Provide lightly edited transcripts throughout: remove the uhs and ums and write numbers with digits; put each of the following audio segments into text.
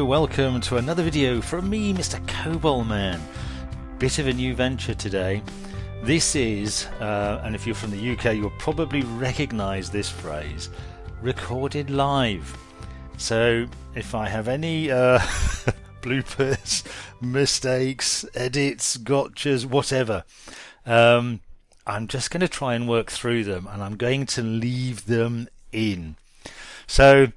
welcome to another video from me, Mr. Cobalt Man. Bit of a new venture today. This is, and if you're from the UK, you'll probably recognise this phrase, recorded live. So if I have any bloopers, mistakes, edits, gotchas, whatever, I'm just going to try and work through them, and I'm going to leave them in. So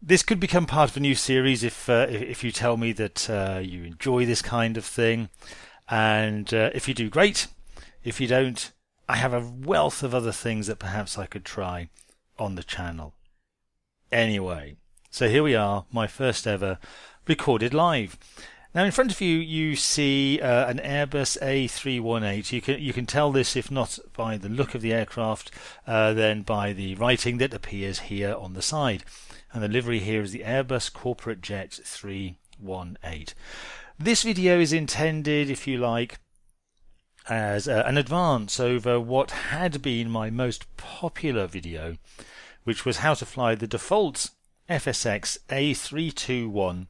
this could become part of a new series if you tell me that you enjoy this kind of thing, and if you do, great. If you don't, I have a wealth of other things that perhaps I could try on the channel. Anyway, so here we are, my first ever recorded live. Now in front of you, you see an Airbus A318. You can tell this, if not by the look of the aircraft, then by the writing that appears here on the side. And the livery here is the Airbus Corporate Jet 318. This video is intended, if you like, as an advance over what had been my most popular video, which was how to fly the default FSX A321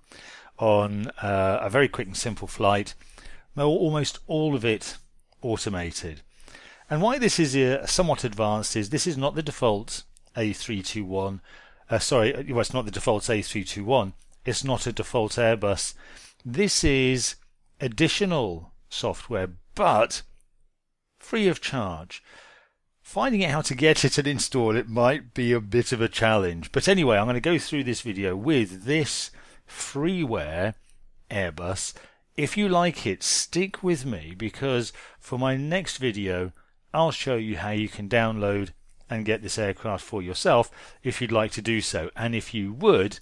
on a very quick and simple flight, almost all of it automated. And why this is somewhat advanced is this is not the default A321. It's not the default A321. It's not a default Airbus. This is additional software, but free of charge. Finding out how to get it and install it might be a bit of a challenge. But anyway, I'm going to go through this video with this freeware Airbus. If you like it, stick with me, because for my next video I'll show you how you can download and get this aircraft for yourself if you'd like to do so. And if you would,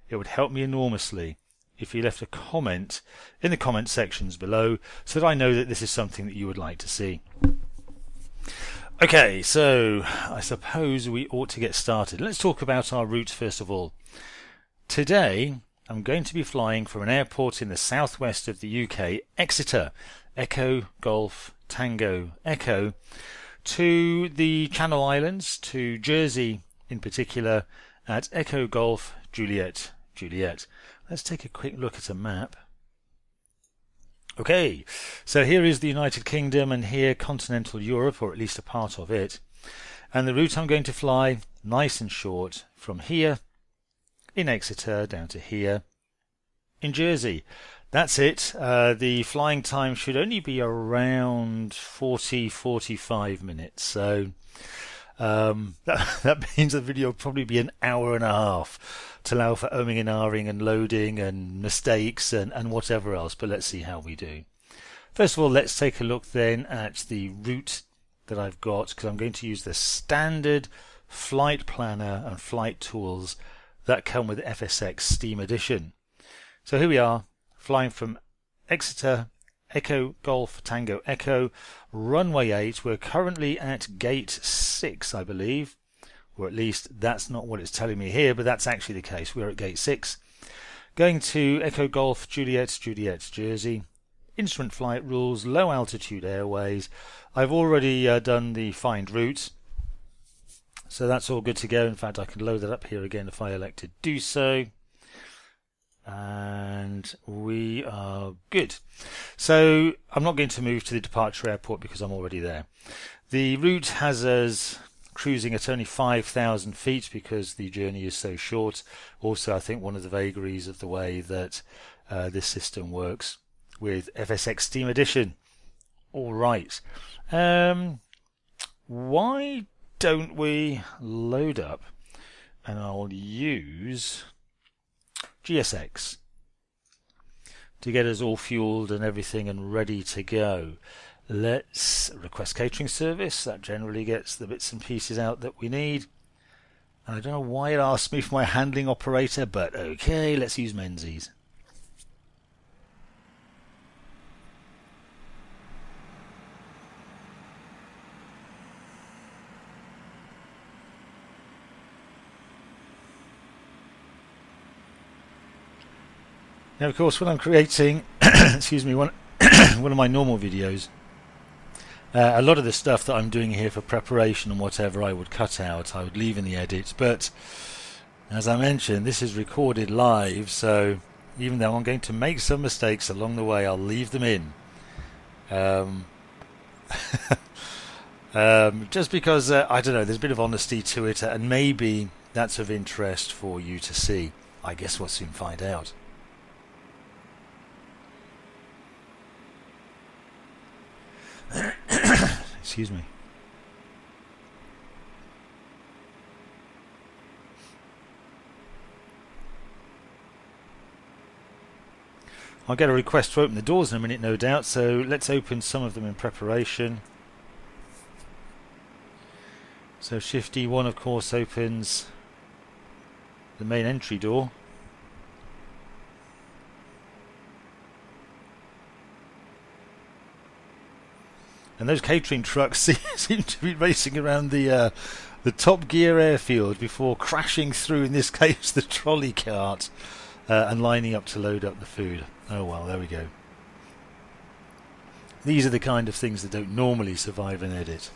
it would help me enormously if you left a comment in the comment sections below so that I know that this is something that you would like to see. Okay, so I suppose we ought to get started. Let's talk about our route first of all. Today I'm going to be flying from an airport in the southwest of the UK, Exeter, Echo Golf Tango Echo, to the Channel Islands, to Jersey in particular, at Echo Golf Juliet Juliet. Let's take a quick look at a map. Okay, so here is the United Kingdom and here continental Europe, or at least a part of it. And the route I'm going to fly, nice and short, from here in Exeter down to here in Jersey. That's it. The flying time should only be around 40-45 minutes. So that means the video will probably be an hour and a half to allow for ohming and ahhing and loading and mistakes and whatever else. But let's see how we do. First of all, let's take a look then at the route that I've got, because I'm going to use the standard flight planner and flight tools that come with FSX Steam Edition. So here we are, flying from Exeter, Echo Golf Tango Echo, runway 8. We're currently at gate 6, I believe, or at least that's not what it's telling me here, but that's actually the case. We're at gate 6. Going to Echo Golf Juliet Juliet Jersey. Instrument flight rules, low altitude airways. I've already done the find route, so that's all good to go. In fact, I can load that up here again if I elect to do so. And we are good. So I'm not going to move to the departure airport because I'm already there. The route has us cruising at only 5,000 feet because the journey is so short. Also, I think one of the vagaries of the way that this system works with FSX Steam Edition. All right. Why don't we load up, and I'll use GSX to get us all fueled and everything and ready to go. Let's request catering service. That generally gets the bits and pieces out that we need. And I don't know why it asked me for my handling operator, but okay, let's use Menzies. Now, of course, when I'm creating, excuse me, one of my normal videos, a lot of the stuff that I'm doing here for preparation and whatever I would cut out, I would leave in the edit. But as I mentioned, this is recorded live, so Even though I'm going to make some mistakes along the way, I'll leave them in. Just because, I don't know, there's a bit of honesty to it, and maybe that's of interest for you to see. I guess we'll soon find out. Excuse me. I'll get a request to open the doors in a minute, no doubt, so let's open some of them in preparation. So Shift E1 of course opens the main entry door. And those catering trucks seem to be racing around the Top Gear airfield before crashing through, in this case, the trolley cart and lining up to load up the food. Oh well, there we go. These are the kind of things that don't normally survive an edit.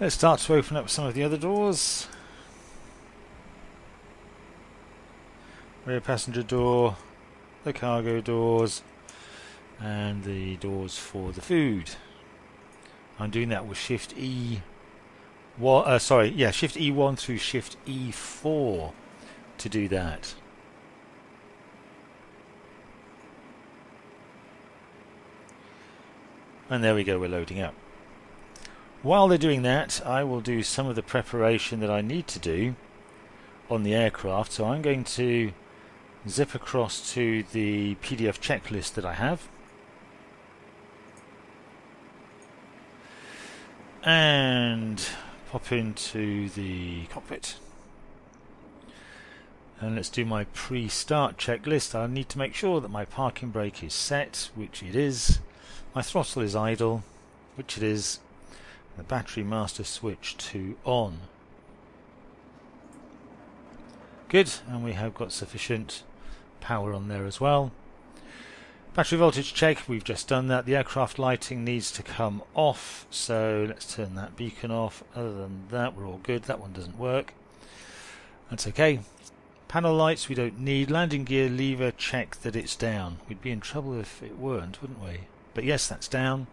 Let's start to open up some of the other doors. Rear passenger door, the cargo doors, and the doors for the food. I'm doing that with Shift E. Shift E1 through Shift E4 to do that. And there we go, we're loading up. While they're doing that, I will do some of the preparation that I need to do on the aircraft. So I'm going to zip across to the PDF checklist that I have. And pop into the cockpit. And let's do my pre-start checklist. I need to make sure that my parking brake is set, which it is. My throttle is idle, which it is. The battery master switch to on. Good, and we have got sufficient power on there as well. Battery voltage check, we've just done that. The aircraft lighting needs to come off, so let's turn that beacon off. Other than that, we're all good. That one doesn't work. That's okay. Panel lights we don't need. Landing gear lever, check that it's down. We'd be in trouble if it weren't, wouldn't we? But yes, that's down.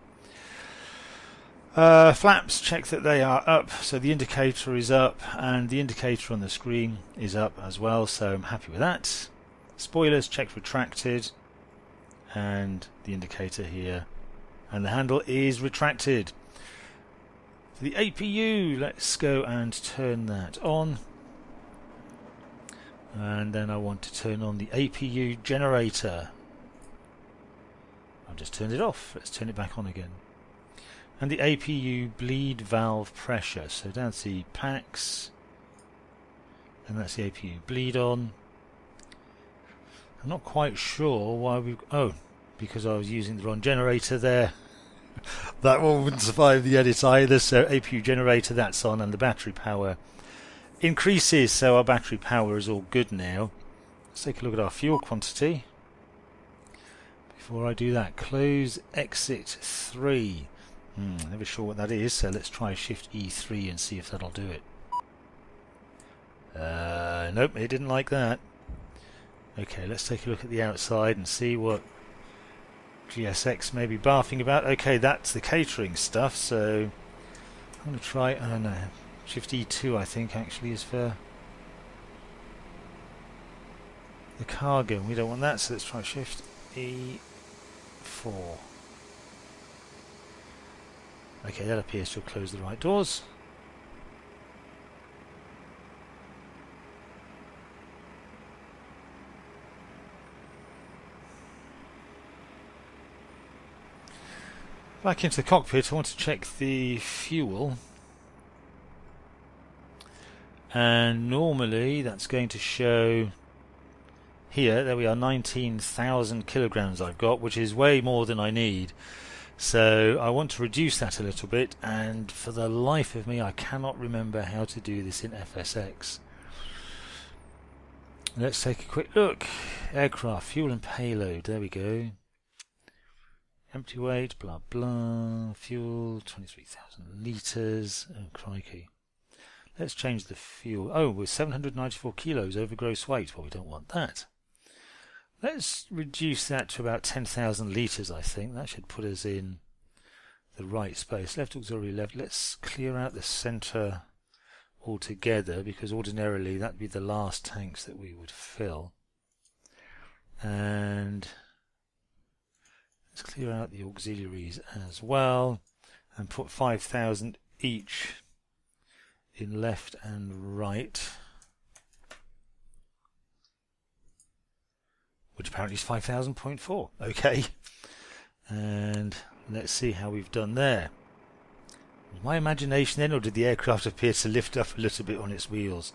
Flaps, check that they are up, so the indicator is up and the indicator on the screen is up as well, so I'm happy with that. Spoilers, check retracted, and the indicator here and the handle is retracted. For the APU, let's go and turn that on, and then I want to turn on the APU generator. I've just turned it off, let's turn it back on again. And the APU bleed valve pressure, so down to the packs, and that's the APU bleed on. I'm not quite sure why because I was using the wrong generator there. That one wouldn't survive the edit either, so APU generator, that's on, and the battery power increases, so our battery power is all good now. Let's take a look at our fuel quantity. Before I do that, close exit 3. Never sure what that is, so let's try Shift E3 and see if that'll do it. Nope, it didn't like that. Okay, let's take a look at the outside and see what GSX may be barfing about. Okay, that's the catering stuff, so I'm going to try, I don't know, Shift E2 I think actually is for the cargo. We don't want that, so let's try Shift E4. Okay, that appears to have closed the right doors. Back into the cockpit, I want to check the fuel. And normally that's going to show here, there we are, 19,000 kilograms I've got, which is way more than I need. So I want to reduce that a little bit, and for the life of me I cannot remember how to do this in FSX. Let's take a quick look. Aircraft, fuel and payload. There we go. Empty weight, blah blah. Fuel, 23,000 litres. Oh, crikey. Let's change the fuel. Oh, we're 794 kilos over gross weight. Well, we don't want that. Let's reduce that to about 10,000 litres, I think. That should put us in the right space. Left auxiliary left. Let's clear out the centre altogether, because ordinarily that'd be the last tanks that we would fill. And let's clear out the auxiliaries as well and put 5,000 each in left and right, which apparently is 5,000.4. Okay, and let's see how we've done there. Was my imagination then, or did the aircraft appear to lift up a little bit on its wheels?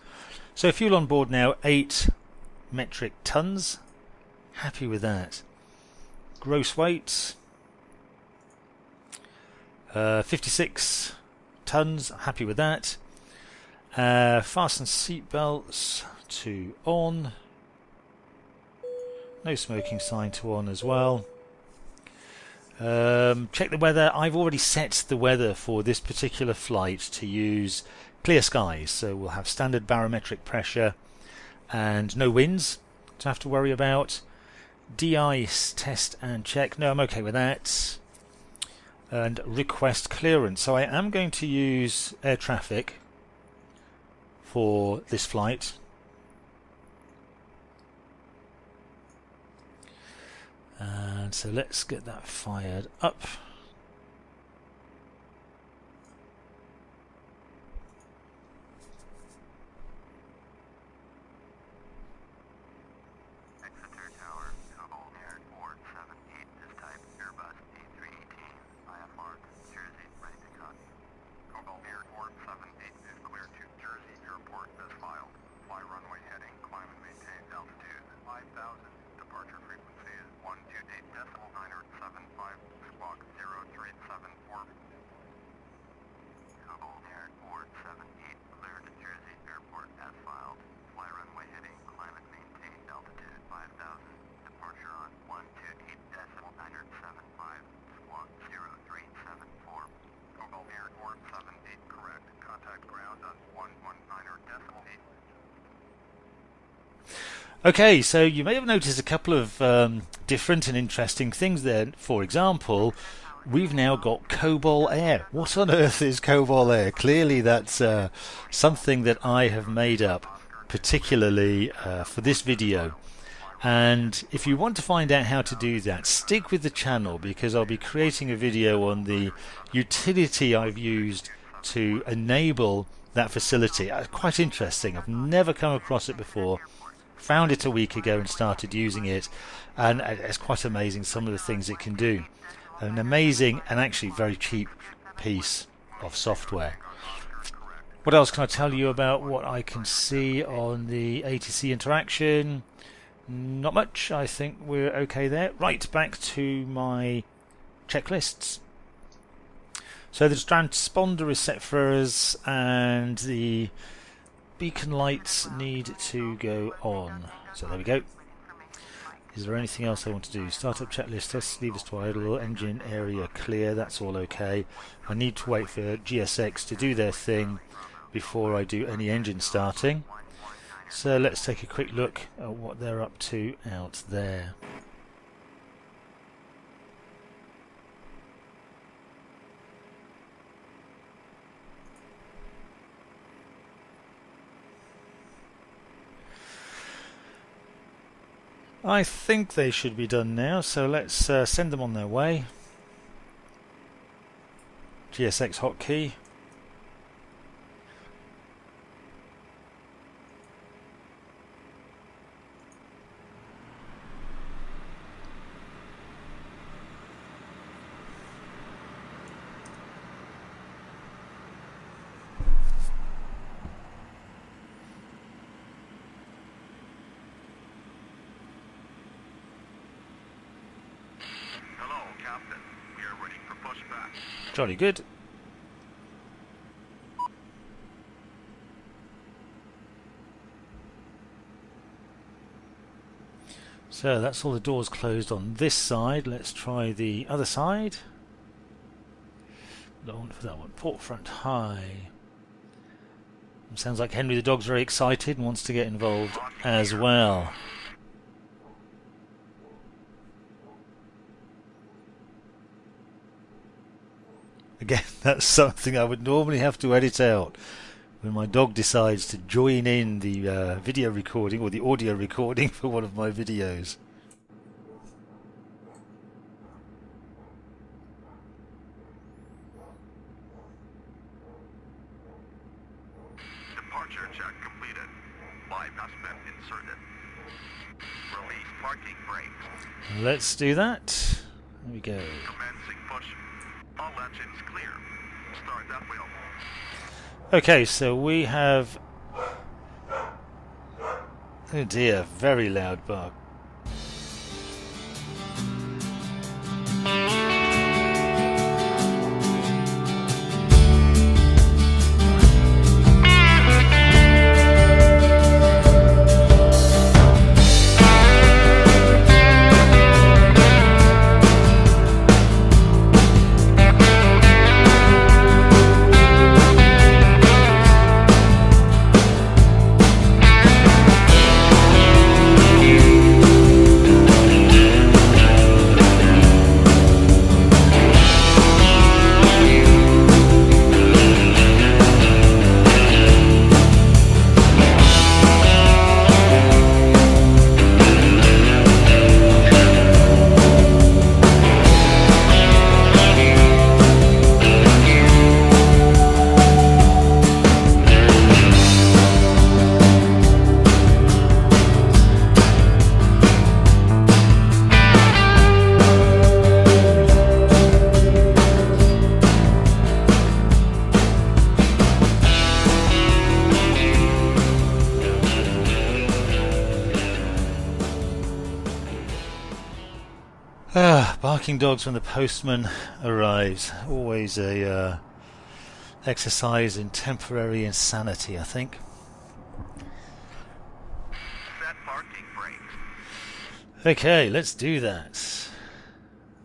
So fuel on board now, 8 metric tons. Happy with that. Gross weight, 56 tons. Happy with that. Fasten seat belts to on. No smoking sign to on as well. Check the weather. I've already set the weather for this particular flight to use clear skies, so we'll have standard barometric pressure and no winds to have to worry about. De-ice test and check. No, I'm okay with that. And request clearance. So I am going to use air traffic for this flight. And so let's get that fired up. Exeter Tower, Cobalt Air 418 is type Airbus A318, IFR, Jersey, ready to copy. Cobalt Air 478 is clear to Jersey Airport as filed. Fly runway heading, climb and maintain altitude 5,000. Departure frequency is 128.975, squawk 0374. Cobalt Air 478, clear to Jersey Airport as filed. Fly runway heading, climb and maintain altitude 5,000. Departure on 128.975, squawk 0374. Cobalt Air 478, correct. Contact ground on 119.8. Okay, so you may have noticed a couple of different and interesting things there. For example, we've now got Cobalt Air. What on earth is Cobalt Air? Clearly that's something that I have made up particularly for this video. And if you want to find out how to do that, stick with the channel, because I'll be creating a video on the utility I've used to enable that facility. Quite interesting. I've never come across it before. Found it a week ago and started using it, and it's quite amazing some of the things it can do. An amazing and actually very cheap piece of software. What else can I tell you about what I can see on the ATC interaction? Not much. I think we're okay there. Right, back to my checklists. So the transponder is set for us, and the beacon lights need to go on. So there we go. Is there anything else I want to do? Startup checklist, test levers to idle, engine area clear, that's all okay. I need to wait for GSX to do their thing before I do any engine starting. So let's take a quick look at what they're up to out there. I think they should be done now, so let's send them on their way. GSX hotkey. Captain, we are ready for pushback. Jolly good. So that's all the doors closed on this side. Let's try the other side. Don't for that one. Port front high. Sounds like Henry the dog's very excited and wants to get involved as well. Again, that's something I would normally have to edit out when my dog decides to join in the video recording or the audio recording for one of my videos. Departure check completed. Bypass vent inserted. Release parking brakes. Let's do that. There we go. Commencing push. All engines clear. Start that wheel. Okay, so we have... Oh dear, very loud bark. Barking dogs when the postman arrives. Always a exercise in temporary insanity, I think. Set parking brakes. Okay, let's do that.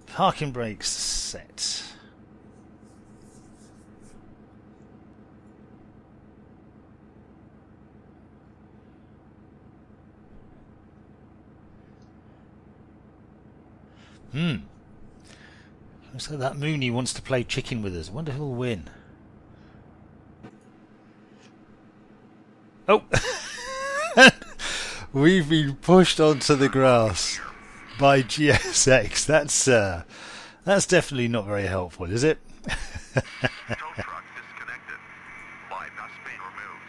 Parking brakes set. Looks like that Mooney wants to play chicken with us. I wonder who'll win. Oh! We've been pushed onto the grass by GSX. That's definitely not very helpful, is it? Tow truck disconnected. Bypass bin removed.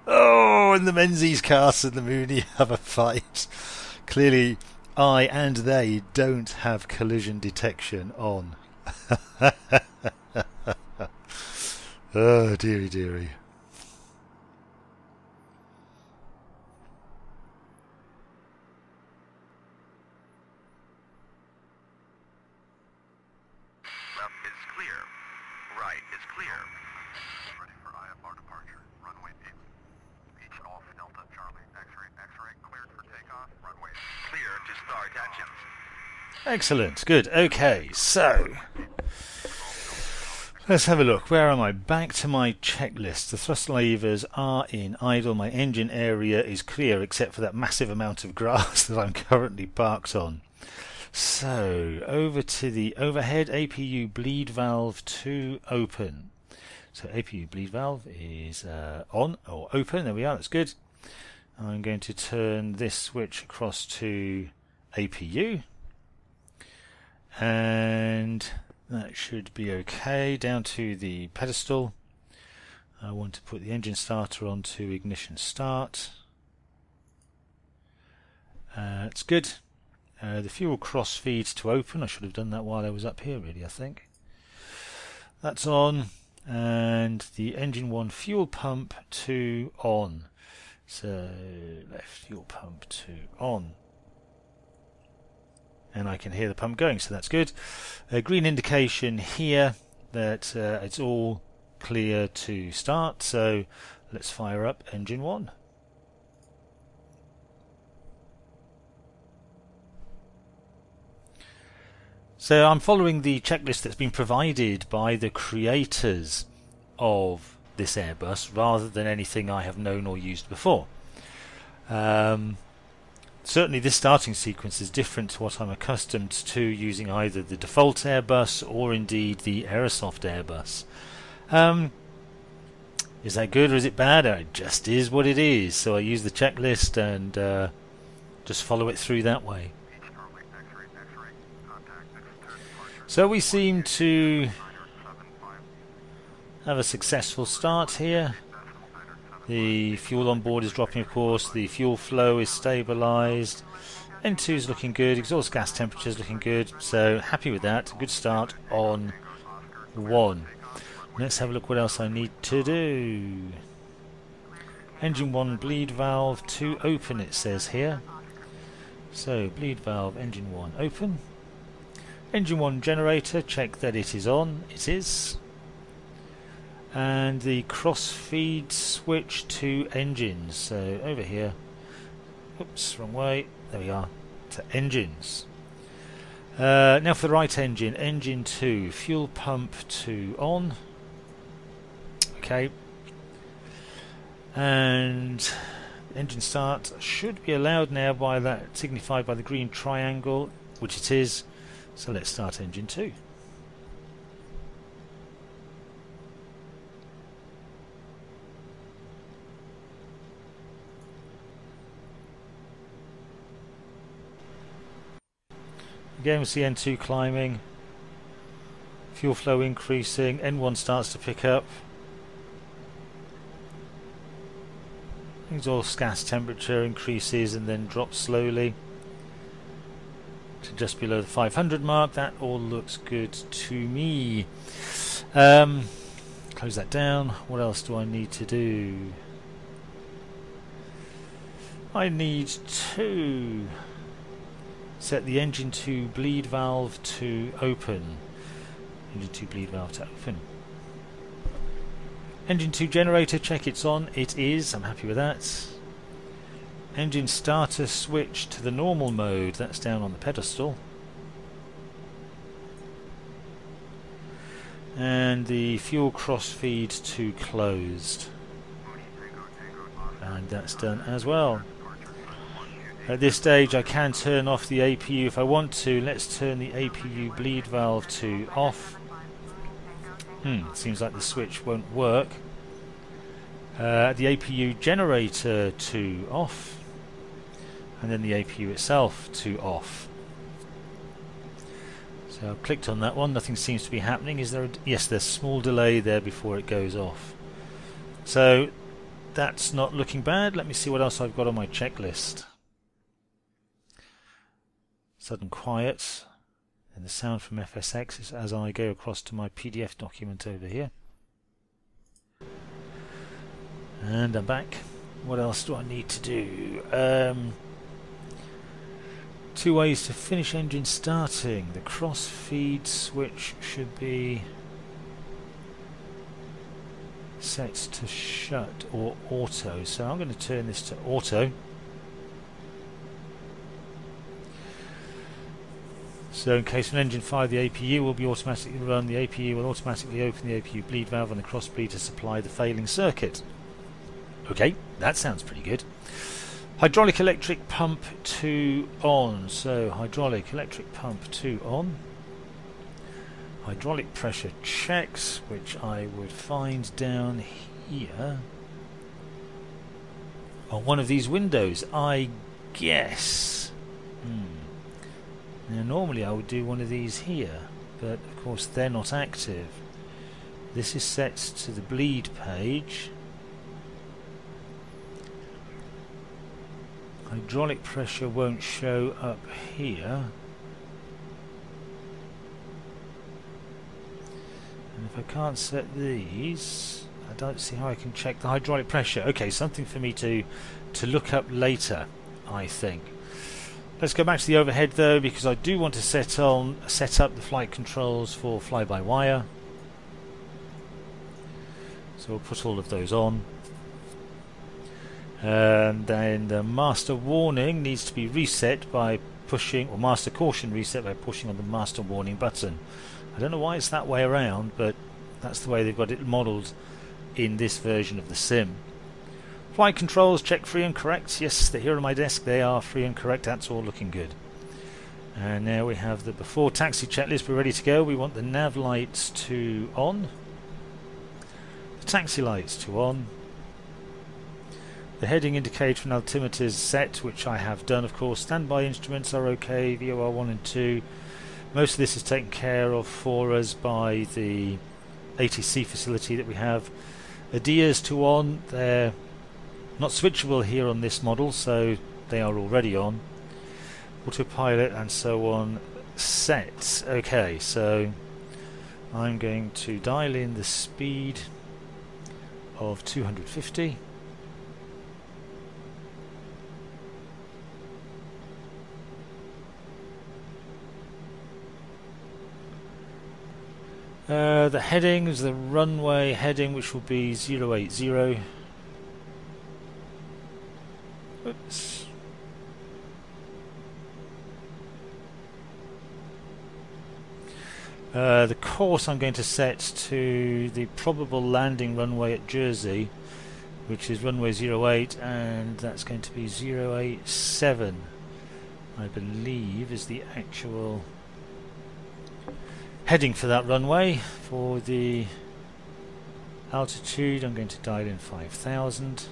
Oh, and the Menzies cast and the Mooney have a fight. Clearly, I and they don't have collision detection on. Oh, dearie, dearie. Left is clear. Right is clear. Ready for IFR departure. Runway 8. Beach off Delta Charlie. X-ray cleared for takeoff. Runway clear to start engines. Excellent, good. Okay, so let's have a look. Where am I? Back to my checklist. The thrust levers are in idle. My engine area is clear except for that massive amount of grass that I'm currently parked on. So, over to the overhead. APU bleed valve to open. So APU bleed valve is on or open. There we are, that's good. I'm going to turn this switch across to APU. And that should be okay. Down to the pedestal. I want to put the engine starter onto ignition start. That's good. The fuel cross feeds to open. I should have done that while I was up here, really, I think. That's on. And the engine 1 fuel pump to on. So left fuel pump to on. And I can hear the pump going, so that's good. A green indication here that it's all clear to start, so let's fire up engine 1. So I'm following the checklist that's been provided by the creators of this Airbus rather than anything I have known or used before. Certainly this starting sequence is different to what I'm accustomed to using either the default Airbus or indeed the Aerosoft Airbus. Is that good or is it bad? It just is what it is. So I use the checklist and just follow it through that way. So we seem to have a successful start here. The fuel on board is dropping, of course. The fuel flow is stabilised. N2 is looking good. Exhaust gas temperature is looking good. So happy with that. Good start on 1. Let's have a look what else I need to do. Engine 1 bleed valve to open, it says here. So bleed valve engine 1 open. Engine 1 generator, check that it is on. It is. And the cross feed switch to engines. So over here. Oops, wrong way. There we are. To engines. Now for the right engine. Engine 2. Fuel pump to on. Okay. And engine start should be allowed now by that, signified by the green triangle, which it is. So let's start engine 2. Again we see N2 climbing, fuel flow increasing, N1 starts to pick up, exhaust gas temperature increases and then drops slowly to just below the 500 mark. That all looks good to me. Close that down. What else do I need to do? I need to set the engine 2 bleed valve to open. Engine 2 bleed valve to open. Engine 2 generator, check it's on. It is. I'm happy with that. Engine starter switch to the normal mode. That's down on the pedestal. And the fuel crossfeed to closed. And that's done as well. At this stage I can turn off the APU if I want to. Let's turn the APU bleed valve to off. Seems like the switch won't work. The APU generator to off. And then the APU itself to off. So I've clicked on that one. Nothing seems to be happening. Is there yes, there's a small delay there before it goes off. So that's not looking bad. Let me see what else I've got on my checklist. Sudden quiet, and the sound from FSX is as I go across to my PDF document over here. And I'm back. What else do I need to do? 2 ways to finish engine starting. The cross feed switch should be set to shut or auto. So I'm going to turn this to auto. So in case of an engine fire, the APU will be automatically run. The APU will automatically open the APU bleed valve and the cross bleed to supply the failing circuit. Okay, that sounds pretty good. Hydraulic electric pump to on. So hydraulic electric pump to on. Hydraulic pressure checks, which I would find down here on one of these windows, I guess. Now normally I would do one of these here, but of course they're not active. This is set to the bleed page. Hydraulic pressure won't show up here. And if I can't set these, I don't see how I can check the hydraulic pressure. Okay, something for me to look up later, I think. Let's go back to the overhead though, because I do want to set up the flight controls for fly-by-wire. So we'll put all of those on. And then the master warning needs to be reset by pushing, or master caution reset by pushing on the master warning button. I don't know why it's that way around, but that's the way they've got it modelled in this version of the sim. Flight controls, check free and correct. Yes, they're here on my desk. They are free and correct. That's all looking good. And now we have the before taxi checklist. We're ready to go. We want the nav lights to on, the taxi lights to on, the heading indicator and altimeters set, which I have done, of course. Standby instruments are okay. VOR 1 and 2. Most of this is taken care of for us by the ATC facility that we have. ADIAs to on. They're not switchable here on this model, so they are already on. Autopilot and so on set. Okay, so I'm going to dial in the speed of 250. The heading is the runway heading, which will be 080. Oops. The course I'm going to set to the probable landing runway at Jersey, which is runway 08, and that's going to be 087, I believe, is the actual heading for that runway. For the altitude, I'm going to dial in 5,000.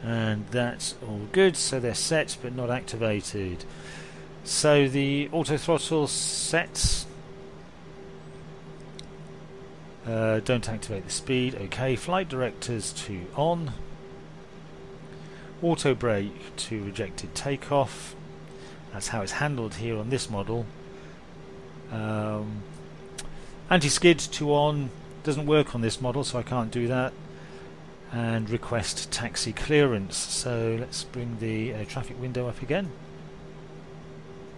And that's all good, so they're set but not activated. So the auto throttle sets. Don't activate the speed. Okay, flight directors to on. Auto brake to rejected takeoff. That's how it's handled here on this model. Anti-skid to on. Doesn't work on this model, so I can't do that. And request taxi clearance. So let's bring the traffic window up again.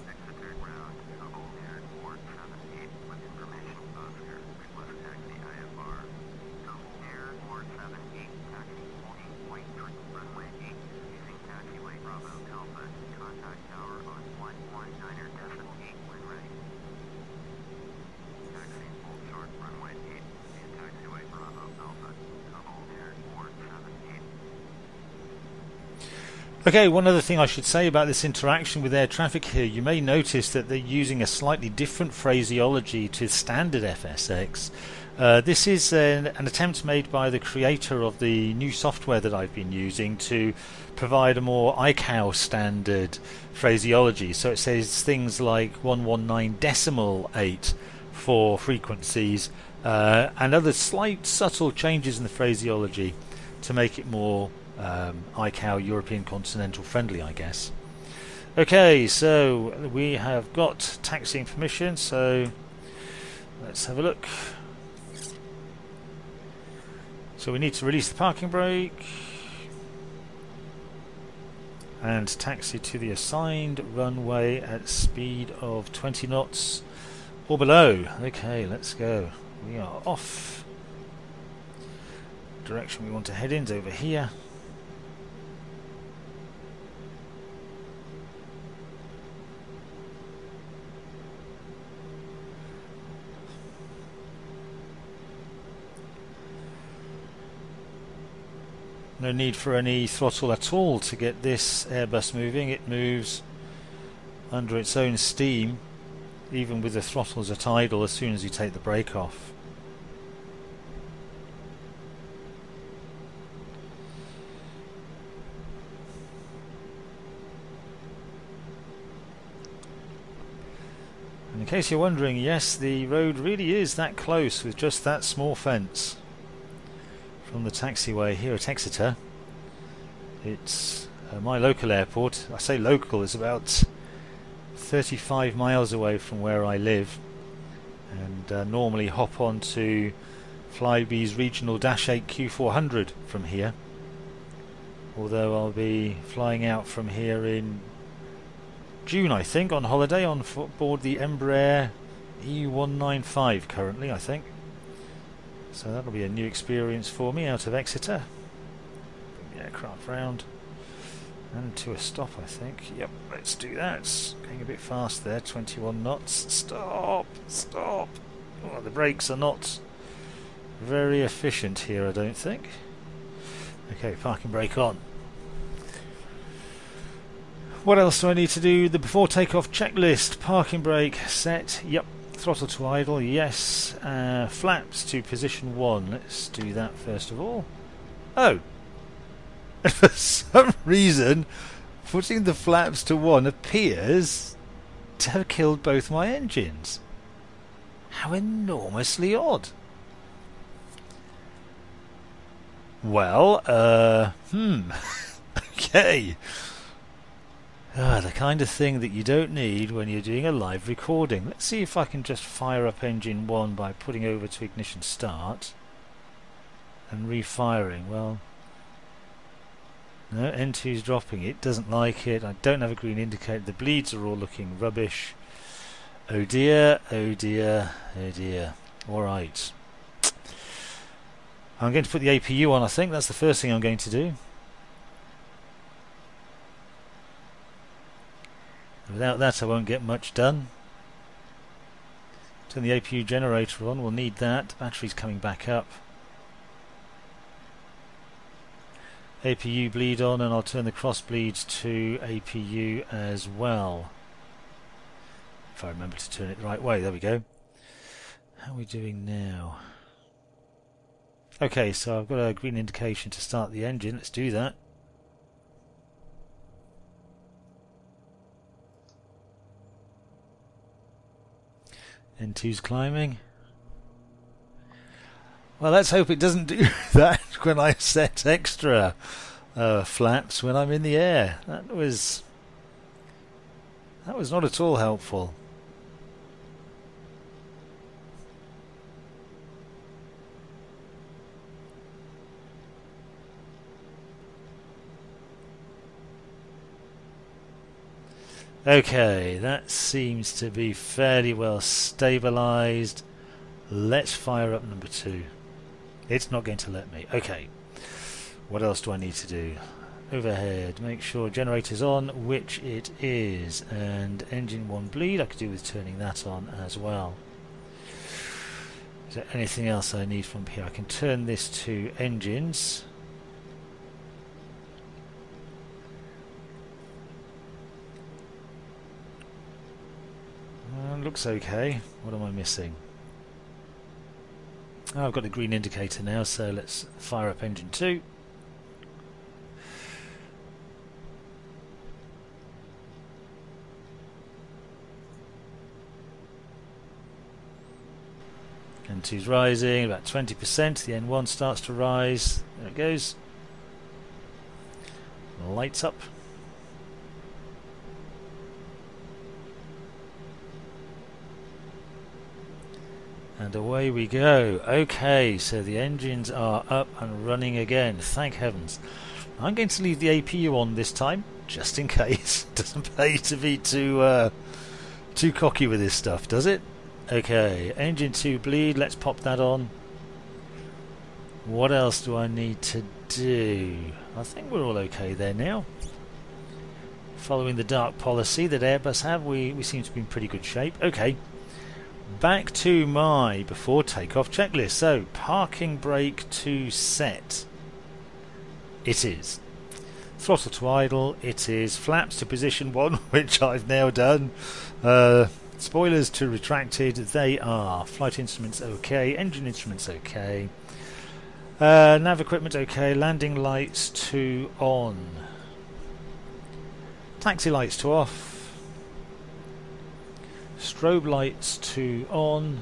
Exeter ground, Double Airport 78 with information Oscar. Request taxi IFR. Double Airport 78, taxi holding point runway 8, using taxiway Bravo Alpha. Contact tower on 119.8 when ready. Taxi hold short runway 8, via taxiway Bravo Alpha. Double Airport 78. Okay, one other thing I should say about this interaction with air traffic here, you may notice that they're using a slightly different phraseology to standard FSX. This is an attempt made by the creator of the new software that I've been using to provide a more ICAO standard phraseology. So it says things like 119.8 for frequencies and other slight subtle changes in the phraseology to make it more ICAO European continental friendly, I guess. Okay, so we have got taxiing permission, so let's have a look. So we need to release the parking brake and taxi to the assigned runway at speed of 20 knots or below. Okay, let's go. We are off. Direction we want to head in is over here. No need for any throttle at all to get this Airbus moving. It moves under its own steam, even with the throttles at idle, as soon as you take the brake off. And in case you're wondering, yes, the road really is that close with just that small fence from the taxiway here at Exeter. It's my local airport. I say local, it's about 35 miles away from where I live, and normally hop on to Flybe's regional Dash 8 Q400 from here, although I'll be flying out from here in June, I think, on holiday on board the Embraer E195 currently, I think. So that'll be a new experience for me out of Exeter. Bring the aircraft round. And to a stop, I think. Yep, let's do that. It's going a bit fast there, 21 knots. Stop! Stop! Oh, the brakes are not very efficient here, I don't think. Okay, parking brake on. What else do I need to do? The before takeoff checklist. Parking brake set. Yep. Throttle to idle. Yes. Flaps to position 1. Let's do that first of all. Oh! For some reason, putting the flaps to 1 appears to have killed both my engines. How enormously odd. Well, okay. The kind of thing that you don't need when you're doing a live recording. Let's see if I can just fire up engine 1 by putting over to ignition start and refiring. Well, no, N2's dropping. It doesn't like it. I don't have a green indicator. The bleeds are all looking rubbish. Oh dear, oh dear, oh dear. Alright. I'm going to put the APU on, I think. That's the first thing I'm going to do. Without that I won't get much done. Turn the APU generator on, we'll need that. Battery's coming back up. APU bleed on, and I'll turn the cross bleeds to APU as well. If I remember to turn it the right way, there we go. How are we doing now? Okay, so I've got a green indication to start the engine, let's do that. N2's climbing. Well, let's hope it doesn't do that when I set extra flaps when I'm in the air. That was not at all helpful. Okay, that seems to be fairly well stabilized. Let's fire up number 2. It's not going to let me. Okay, what else do I need to do? Overhead, make sure generator's on, which it is, and engine 1 bleed I could do with turning that on as well. Is there anything else I need from here? I can turn this to engines. Looks okay. What am I missing? Oh, I've got the green indicator now, so let's fire up engine 2. N2's rising, about 20%. The N1 starts to rise. There it goes. Lights up. And away we go. Okay, so the engines are up and running again. Thank heavens. I'm going to leave the APU on this time, just in case. It doesn't pay to be too cocky with this stuff, does it? Okay, engine 2 bleed. Let's pop that on. What else do I need to do? I think we're all okay there now. Following the dark policy that Airbus have, we seem to be in pretty good shape. Okay. Back to my before takeoff checklist. So, parking brake to set. It is. Throttle to idle. It is. Flaps to position 1, which I've now done. Spoilers to retracted. They are. Flight instruments okay. Engine instruments okay. Nav equipment okay. Landing lights to on. Taxi lights to off. Strobe lights to on,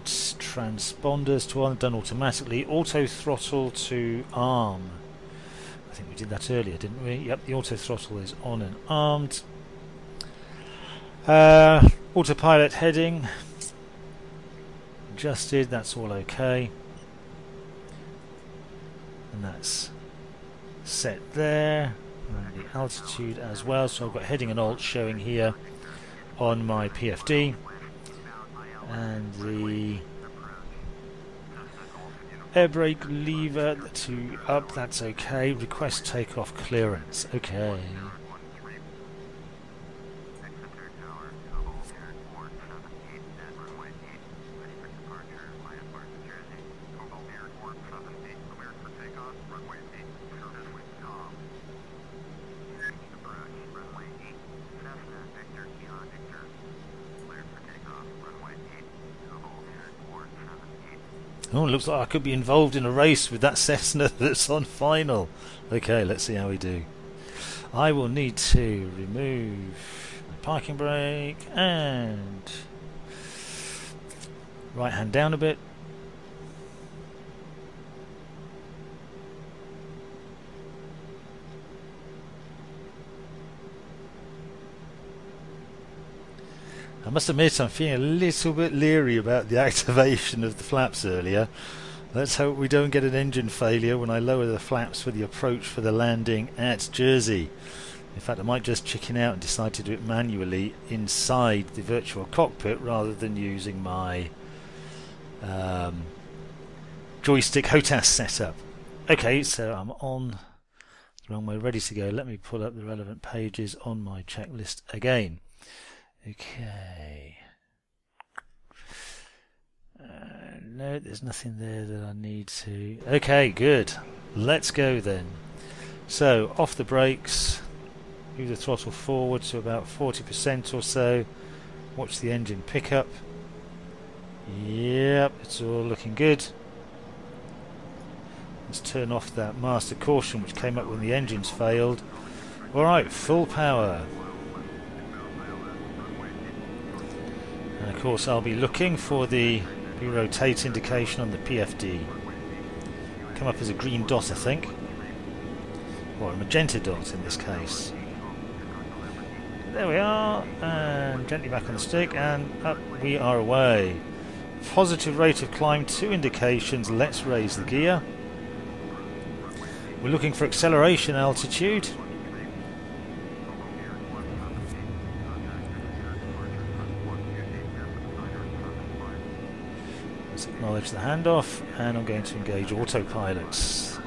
transponders to on, done automatically. Auto throttle to arm. I think we did that earlier, didn't we? Yep, the auto throttle is on and armed. Autopilot heading adjusted, that's all okay. And that's set there. And the altitude as well, so I've got heading and alt showing here on my PFD, and the Air brake lever to up, that's okay. Request takeoff clearance, okay. Exeter Tower, Cobalt Airport 78 at runway 8, ready for departure, IFR to Jersey. Cobalt Airport 78, cleared for takeoff, runway 8, service with Tom. Approach, runway 8, Cessna, Victor, Kilo Victor, cleared for takeoff, runway 8, Cobalt Airport 78. Oh, looks like I could be involved in a race with that Cessna that's on final. Okay, let's see how we do. I will need to remove the parking brake and right hand down a bit. I must admit I'm feeling a little bit leery about the activation of the flaps earlier. Let's hope we don't get an engine failure when I lower the flaps for the approach for the landing at Jersey. In fact, I might just chicken out and decide to do it manually inside the virtual cockpit rather than using my joystick HOTAS setup. Okay, so I'm on the runway, ready to go. Let me pull up the relevant pages on my checklist again. Okay. No, there's nothing there that I need to. Okay, good. Let's go then. So, off the brakes. Move the throttle forward to about 40% or so. Watch the engine pick up. Yep, it's all looking good. Let's turn off that master caution which came up when the engines failed. Alright, full power. And of course I'll be looking for the rotate indication on the PFD. Come up as a green dot, I think. Or a magenta dot in this case. There we are, and gently back on the stick, and up we are away. Positive rate of climb, 2 indications. Let's raise the gear. We're looking for acceleration altitude. Let's acknowledge the handoff, and I'm going to engage autopilot.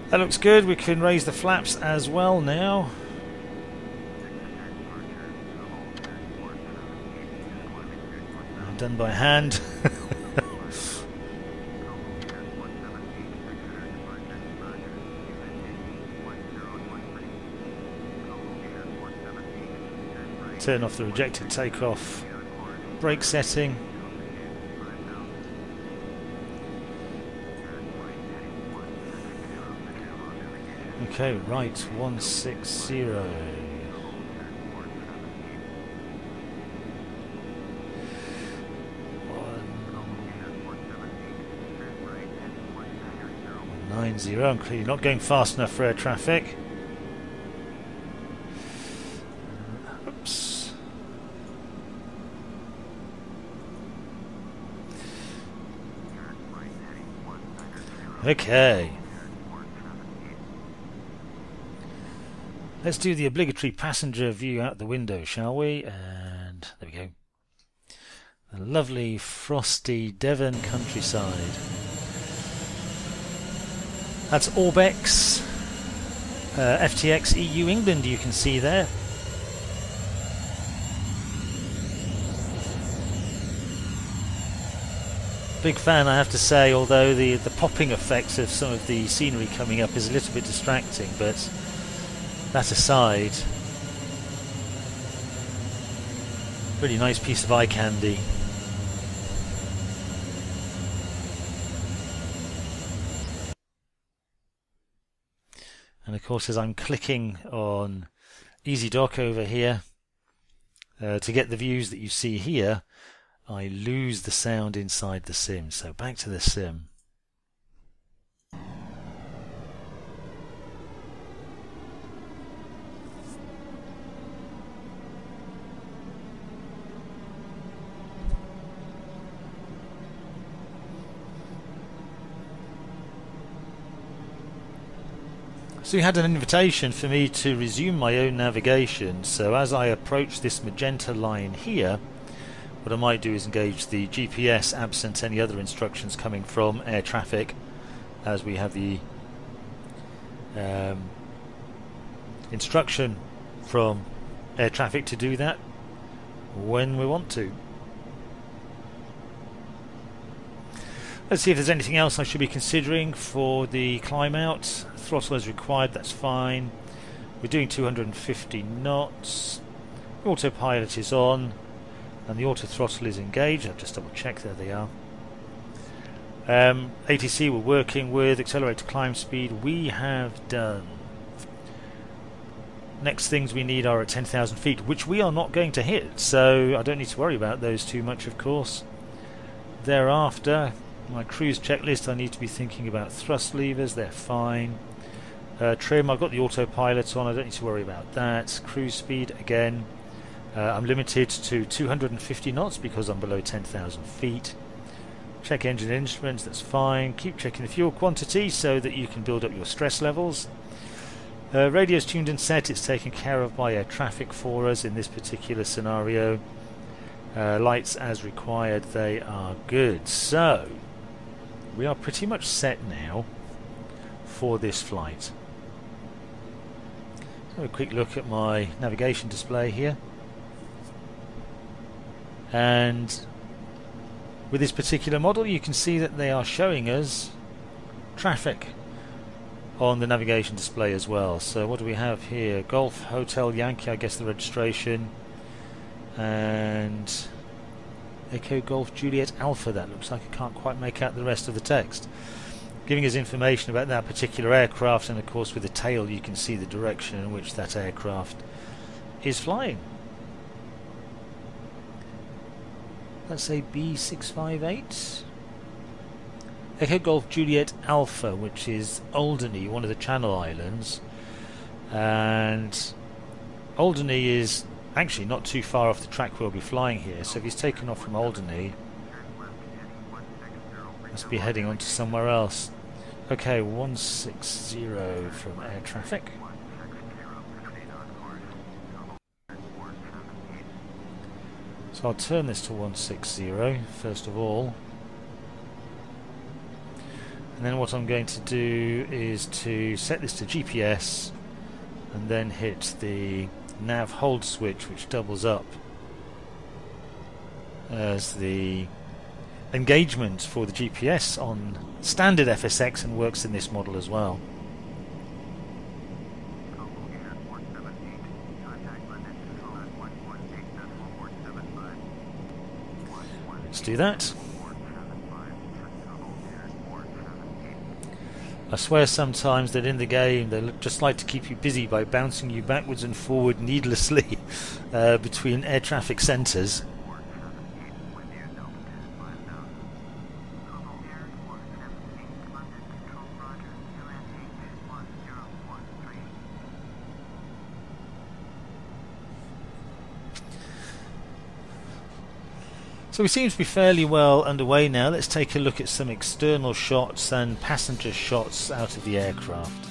That looks good. We can raise the flaps as well now. Done by hand. Turn off the rejected takeoff brake setting. Okay, right, 160. 190. I'm clearly not going fast enough for air traffic. Oops. Okay. Let's do the obligatory passenger view out the window, shall we? And there we go. The lovely frosty Devon countryside. That's Orbex, FTX EU England, you can see there. Big fan, I have to say, although the popping effects of some of the scenery coming up is a little bit distracting, but that aside, really nice piece of eye candy. And of course, as I'm clicking on Easy Dock over here to get the views that you see here, I lose the sound inside the sim. So back to the sim. So you had an invitation for me to resume my own navigation, so as I approach this magenta line here, what I might do is engage the GPS absent any other instructions coming from air traffic, as we have the instruction from air traffic to do that when we want to. Let's see if there's anything else I should be considering for the climb out. Throttle as required, that's fine. We're doing 250 knots. The autopilot is on and the auto throttle is engaged. I've just double checked, there they are. ATC we're working with, accelerator climb speed we have done. Next things we need are at 10,000 feet, which we are not going to hit, so I don't need to worry about those too much, of course. Thereafter, my cruise checklist, I need to be thinking about thrust levers, they're fine. Trim, I've got the autopilot on, I don't need to worry about that. Cruise speed, again, I'm limited to 250 knots because I'm below 10,000 feet. Check engine instruments, that's fine. Keep checking the fuel quantity so that you can build up your stress levels. Radio's tuned and set, it's taken care of by air traffic for us in this particular scenario. Lights as required, they are good. So, we are pretty much set now for this flight. So a quick look at my navigation display here. And with this particular model you can see that they are showing us traffic on the navigation display as well. So what do we have here? Golf Hotel Yankee, I guess the registration, and Echo Golf Juliet Alpha, that looks like. I can't quite make out the rest of the text, giving us information about that particular aircraft, and of course with the tail you can see the direction in which that aircraft is flying. Let's say B658 Echo Golf Juliet Alpha, which is Alderney, one of the Channel Islands, and Alderney is actually not too far off the track we'll be flying here, so if he's taken off from Alderney, must be heading on to somewhere else. Okay, 160 from air traffic. So I'll turn this to 160 first of all, and then what I'm going to do is to set this to GPS and then hit the nav hold switch, which doubles up as the engagement for the GPS on standard FSX and works in this model as well. Let's do that. I swear sometimes that in the game they just like to keep you busy by bouncing you backwards and forward needlessly between air traffic centres. So we seem to be fairly well underway now. Let's take a look at some external shots and passenger shots out of the aircraft.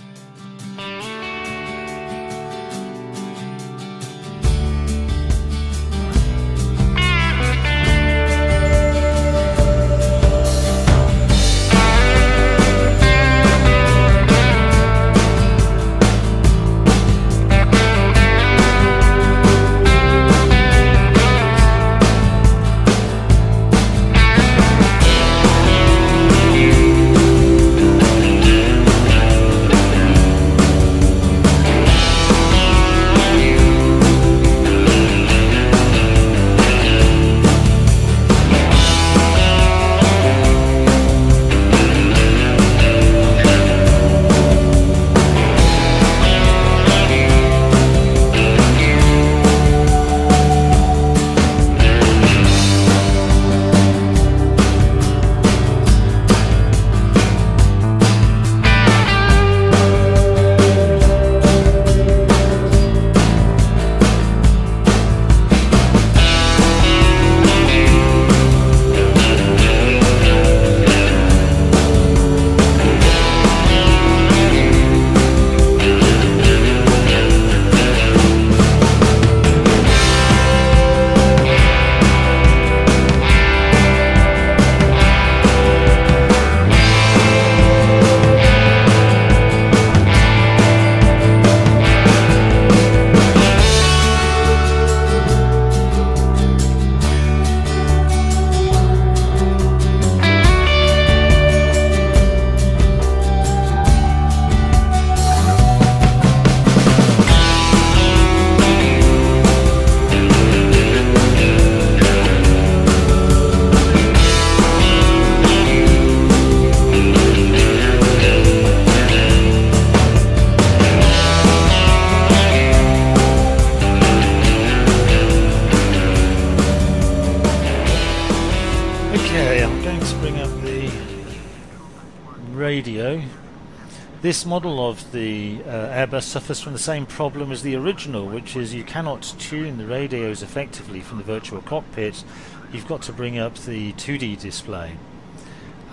This model of the Airbus suffers from the same problem as the original, which is you cannot tune the radios effectively from the virtual cockpit. You've got to bring up the 2D display.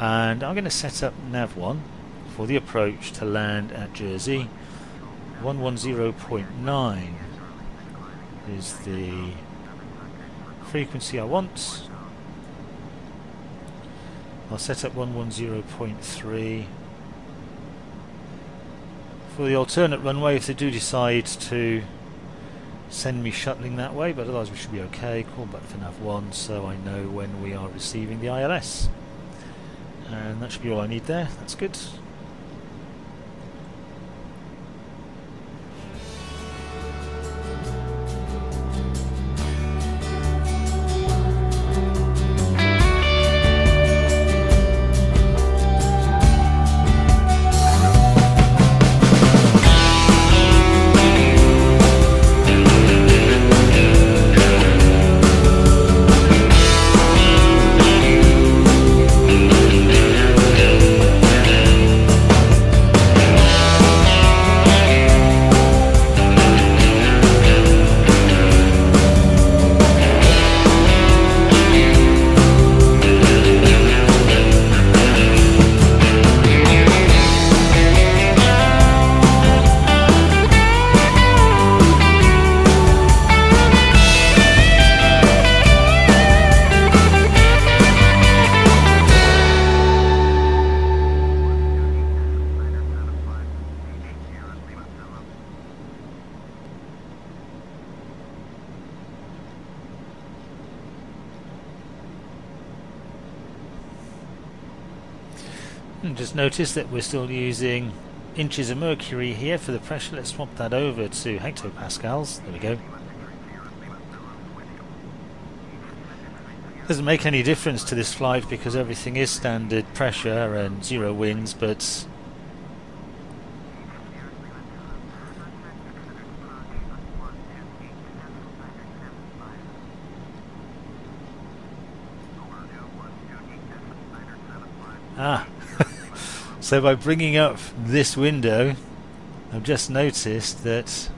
And I'm going to set up nav1 for the approach to land at Jersey. 110.9 is the frequency I want. I'll set up 110.3 for the alternate runway if they do decide to send me shuttling that way, but otherwise we should be okay. Call back for nav1 so I know when we are receiving the ILS. And that should be all I need there. That's good. And just notice that we're still using inches of mercury here for the pressure. Let's swap that over to hectopascals. There we go. Doesn't make any difference to this flight because everything is standard pressure and 0 winds, but so by bringing up this window, I've just noticed that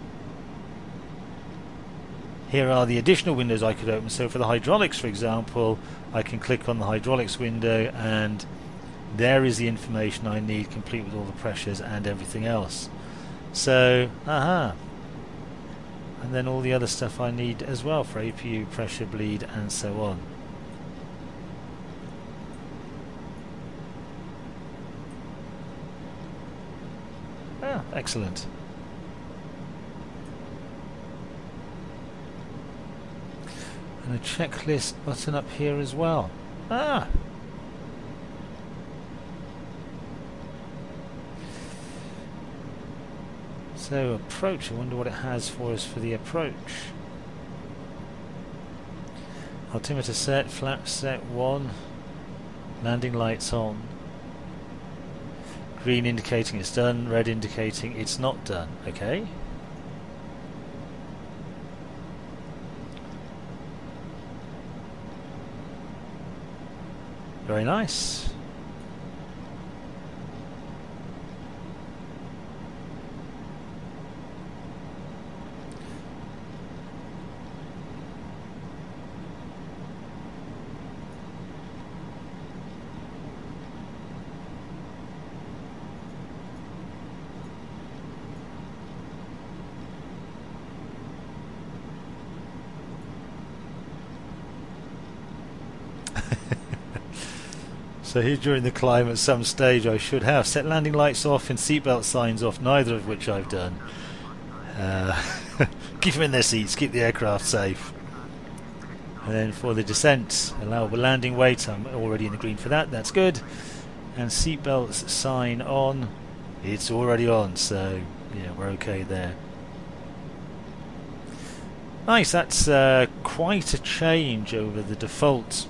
here are the additional windows I could open. So for the hydraulics, for example, I can click on the hydraulics window and there is the information I need, complete with all the pressures and everything else. So, and then all the other stuff I need as well for APU, pressure, bleed and so on. Excellent. And a checklist button up here as well. So approach, I wonder what it has for us for the approach. Altimeter set, flaps set 1, landing lights on. Green indicating it's done, red indicating it's not done. Okay. Very nice. So here during the climb at some stage I should have set landing lights off and seatbelt signs off, neither of which I've done. Keep them in their seats, keep the aircraft safe. And then for the descent, allowable landing weight, I'm already in the green for that, that's good. And seatbelts sign on, it's already on, so yeah, we're okay there. Nice, that's quite a change over the default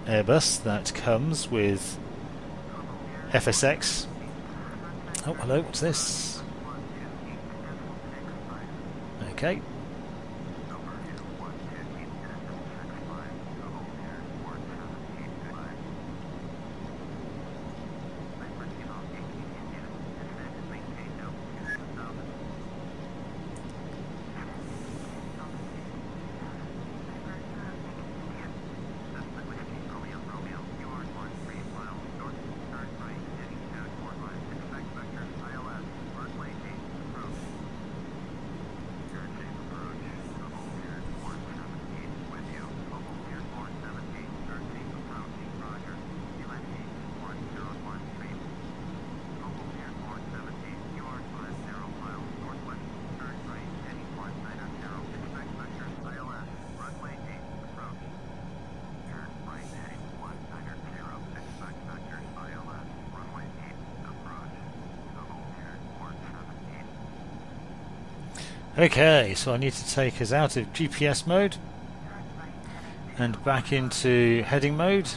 Airbus that comes with FSX. Oh, hello, what's this? Okay. Okay, so I need to take us out of GPS mode and back into heading mode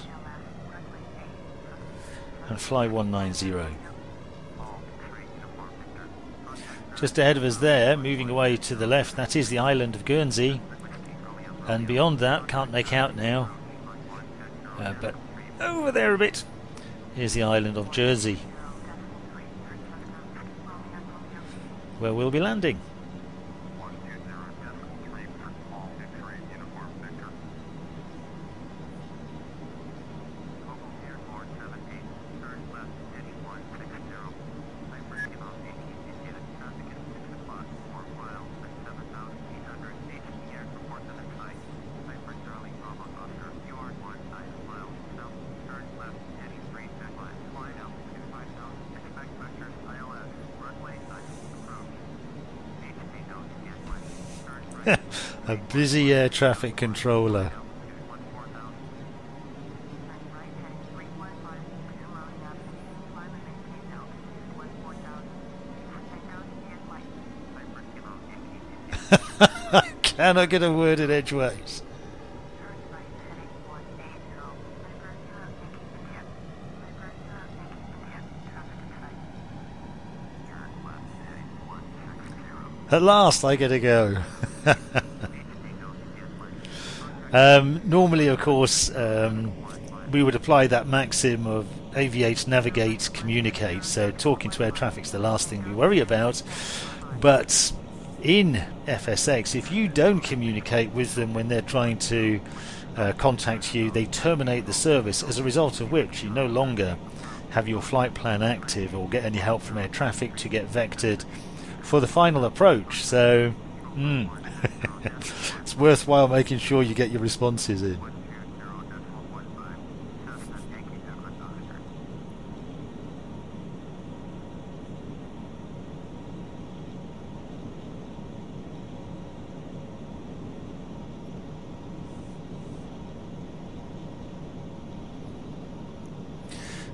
and fly 190. Just ahead of us there, moving away to the left, that is the island of Guernsey, and beyond that, can't make out now, but over there a bit is the island of Jersey, where we'll be landing. A busy air traffic controller. I cannot get a word in edgeways. At last I get to go. Normally, of course, we would apply that maxim of aviate, navigate, communicate. So talking to air traffic's the last thing we worry about. But in FSX, if you don't communicate with them when they're trying to contact you, they terminate the service, as a result of which you no longer have your flight plan active or get any help from air traffic to get vectored for the final approach. So it's worthwhile making sure you get your responses in.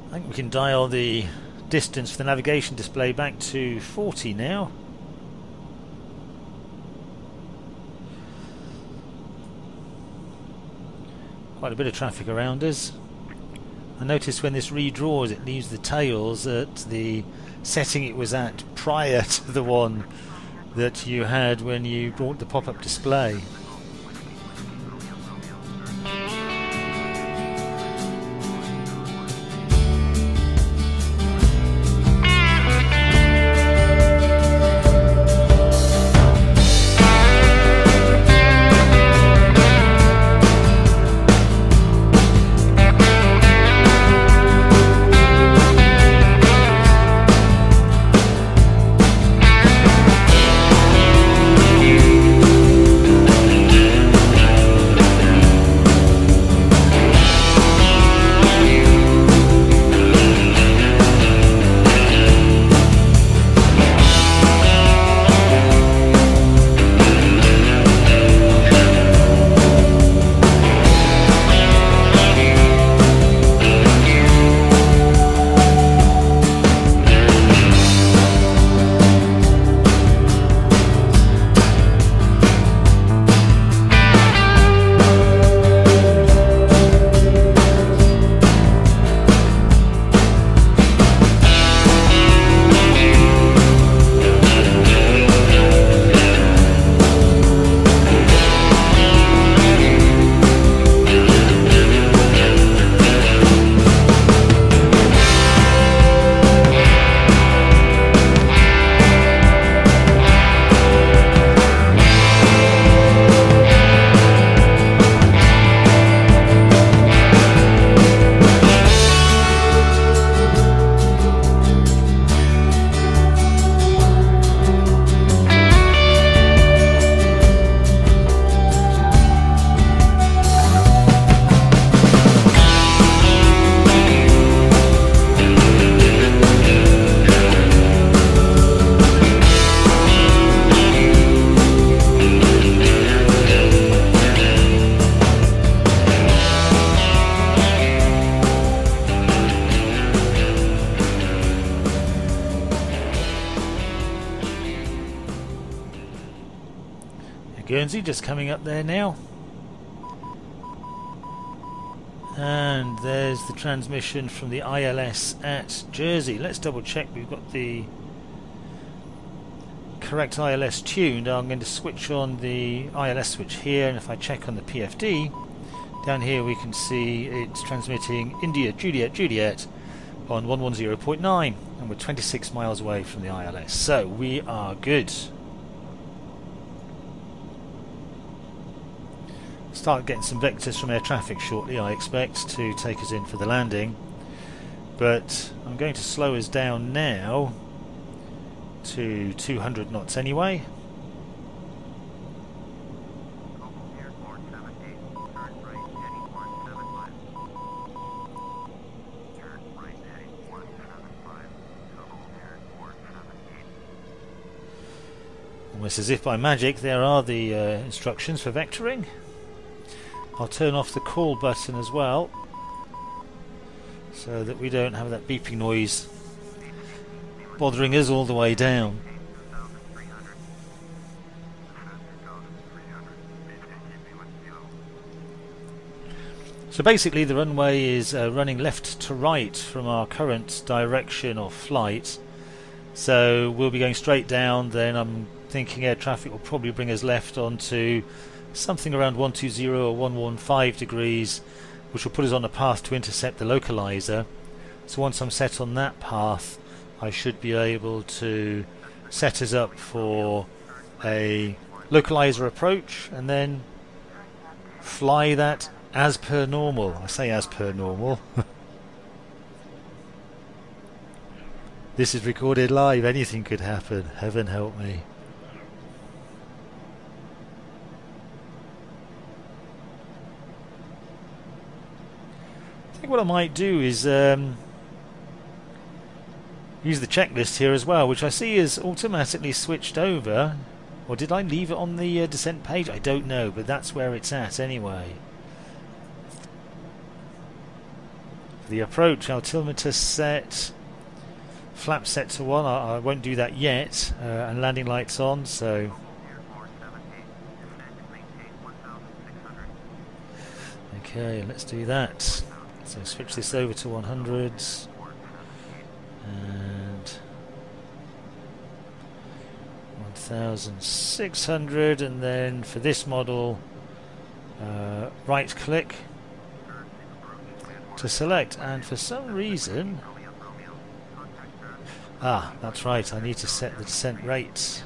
I think we can dial the distance for the navigation display back to 40 now. Quite a bit of traffic around us. I noticed when this redraws it leaves the tails at the setting it was at prior to the one that you had when you brought the pop-up display. Guernsey just coming up there now. And there's the transmission from the ILS at Jersey. Let's double check we've got the correct ILS tuned. I'm going to switch on the ILS switch here, and if I check on the PFD, down here we can see it's transmitting India Juliet Juliet on 110.9, and we're 26 miles away from the ILS, so we are good. Start getting some vectors from air traffic shortly, I expect, to take us in for the landing, but I'm going to slow us down now to 200 knots anyway. Almost as if by magic there are the instructions for vectoring. I'll turn off the call button as well, so that we don't have that beeping noise bothering us all the way down. So basically the runway is running left to right from our current direction of flight, so we'll be going straight down. Then I'm thinking air traffic will probably bring us left onto something around 120 or 115 degrees, which will put us on a path to intercept the localizer. So once I'm set on that path, I should be able to set us up for a localizer approach and then fly that as per normal. I say as per normal. This is recorded live, anything could happen, heaven help me. I think what I might do is use the checklist here as well, which I see is automatically switched over. Or did I leave it on the descent page? I don't know, but that's where it's at anyway. For the approach, altimeter set, flap set to 1. I won't do that yet, and landing lights on, so okay, let's do that. So switch this over to 100s and 1600, and then for this model right click to select, and for some reason that's right, I need to set the descent rates,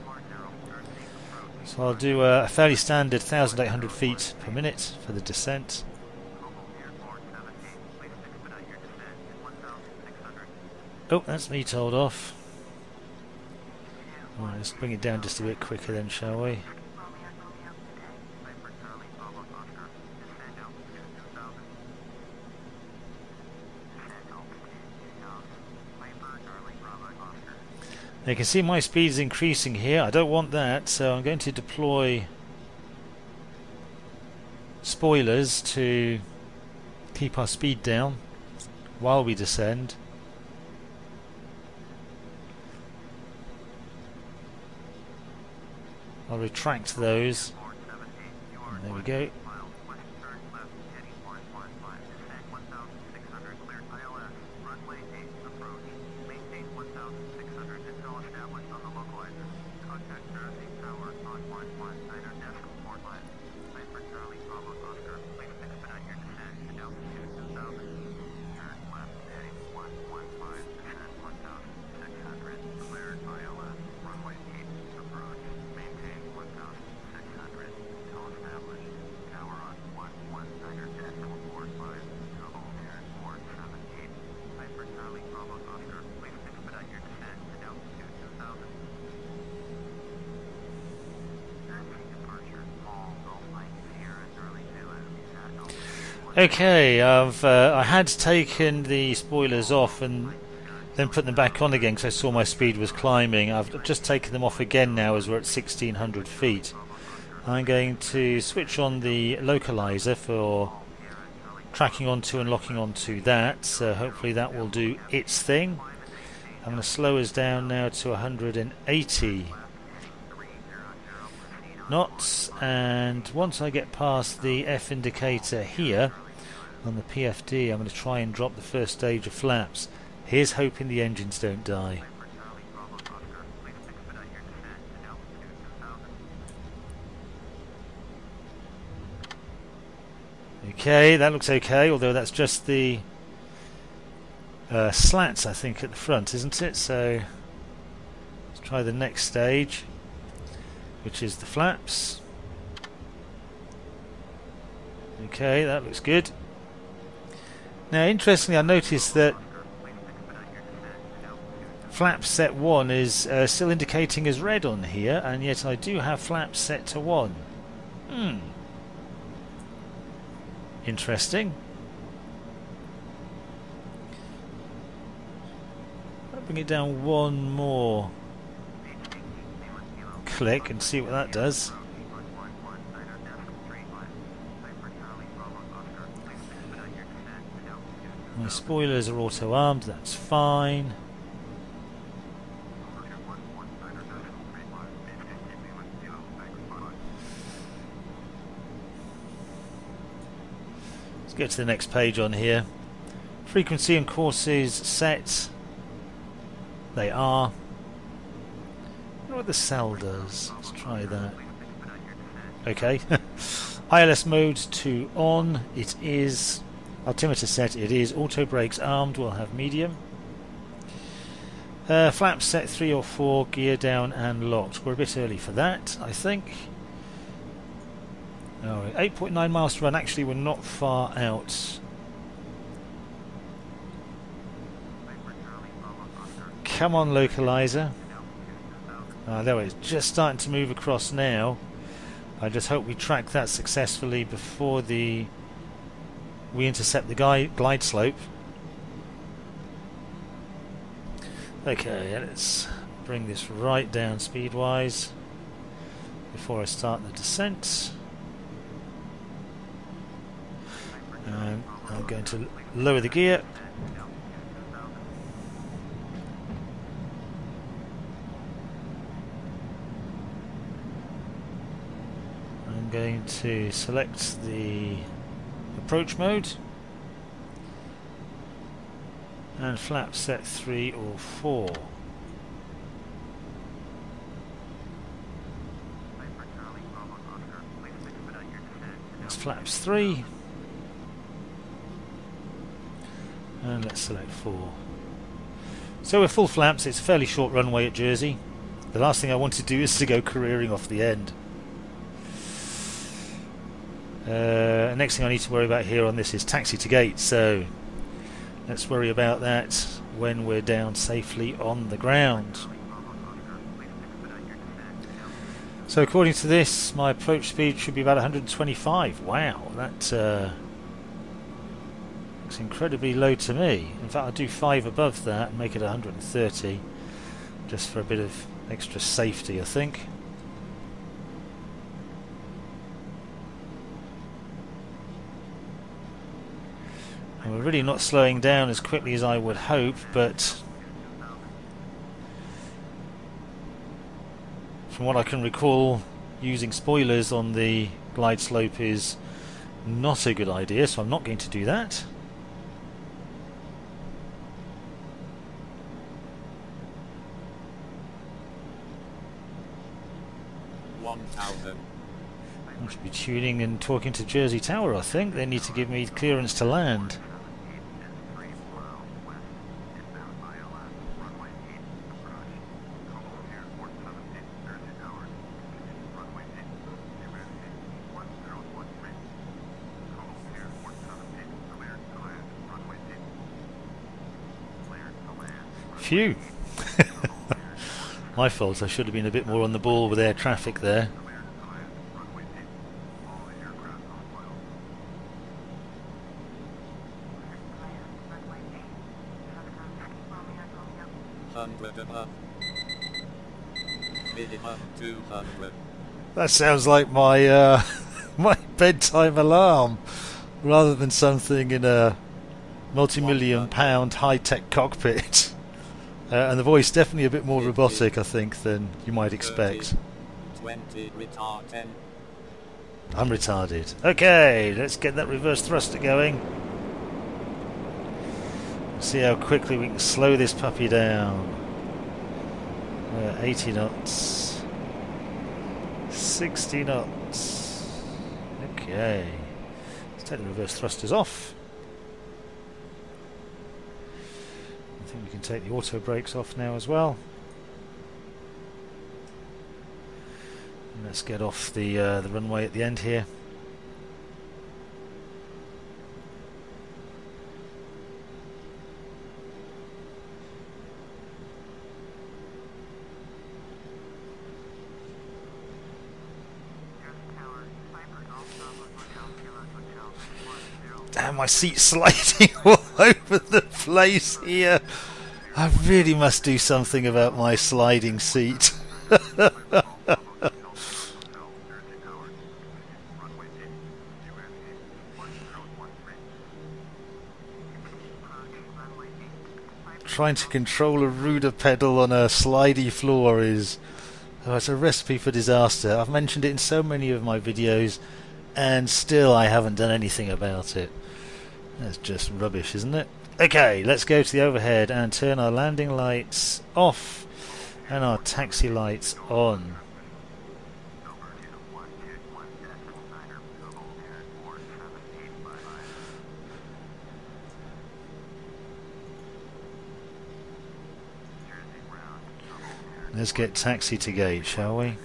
so I'll do a fairly standard 1800 feet per minute for the descent. Oh, that's me told off. Right, let's bring it down just a bit quicker then, shall we? Now you can see my speed is increasing here. I don't want that, so I'm going to deploy spoilers to keep our speed down while we descend. I'll retract those. And there we go. Okay, I had taken the spoilers off and then put them back on again because I saw my speed was climbing. I've just taken them off again now as we're at 1600 feet. I'm going to switch on the localizer for tracking onto and locking onto that, so hopefully that will do its thing. I'm going to slow us down now to 180. knots, and once I get past the F indicator here on the PFD, I'm going to try and drop the first stage of flaps. Here's hoping the engines don't die. Okay, that looks okay, although that's just the slats, I think, at the front, isn't it? So let's try the next stage, which is the flaps. Okay, that looks good. Now, interestingly, I noticed that flap set 1 is still indicating as red on here, and yet I do have flaps set to 1. Interesting. I'll bring it down one more click and see what that does. My spoilers are auto armed, that's fine. Let's go to the next page on here. Frequency and courses set. They are. I wonder what the cell does. Let's try that. Okay. ILS mode to on. It is. Altimeter set. It is. Auto brakes armed. We'll have medium. Flaps set 3 or 4. Gear down and locked. We're a bit early for that, I think. Alright, 8.9 miles to run. Actually, we're not far out. Come on, localizer. There it is. Just starting to move across now. I just hope we track that successfully before we intercept the glide slope. Okay, let's bring this right down speed-wise before I start the descent. And I'm going to lower the gear. I'm going to select the approach mode and flap set 3 or 4. It's flaps 3. And let's select 4. So we're full flaps. It's a fairly short runway at Jersey. The last thing I want to do is to go careering off the end. Next thing I need to worry about here on this is taxi to gate, so let's worry about that when we're down safely on the ground. So according to this, my approach speed should be about 125. Wow, that looks incredibly low to me. In fact, I'll do 5 above that and make it 130, just for a bit of extra safety, I think. And we're really not slowing down as quickly as I would hope, but from what I can recall, using spoilers on the glide slope is not a good idea, so I'm not going to do that. I should be tuning and talking to Jersey Tower, I think. They need to give me clearance to land. Phew! My fault, I should have been a bit more on the ball with air traffic there. That sounds like my my bedtime alarm, rather than something in a multi-million-pound high-tech cockpit. And the voice definitely a bit more robotic, I think, than you might expect. 20 retarded. I'm retarded. Okay, let's get that reverse thruster going. See how quickly we can slow this puppy down. 80 knots. 60 knots. Okay. Let's take the reverse thrusters off. I think we can take the auto brakes off now as well. And let's get off the runway at the end here. Damn, my seat's sliding all over the place here. I really must do something about my sliding seat. Trying to control a ruder pedal on a slidey floor is... oh, it's a recipe for disaster. I've mentioned it in so many of my videos and still I haven't done anything about it. That's just rubbish, isn't it? Okay, let's go to the overhead and turn our landing lights off and our taxi lights on. Let's get taxi to gate, shall we?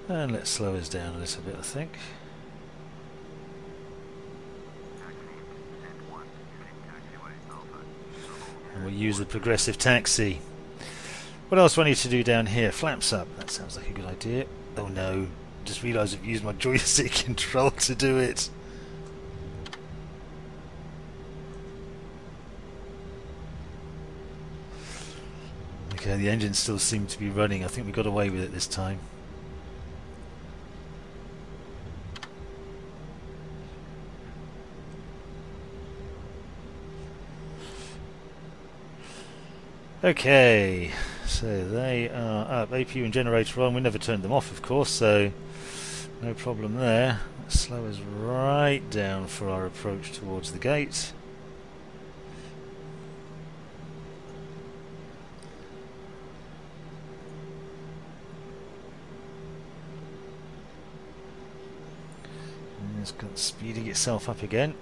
And let's slow us down a little bit, I think. And we'll use the progressive taxi. What else do I need to do down here? Flaps up. That sounds like a good idea. Oh no, just realised I've used my joystick control to do it. Okay, the engines still seem to be running. I think we got away with it this time. Okay, so they are up. APU and generator on. We never turned them off, of course, so no problem there. Let's slow us right down for our approach towards the gate. And it's got speeding itself up again.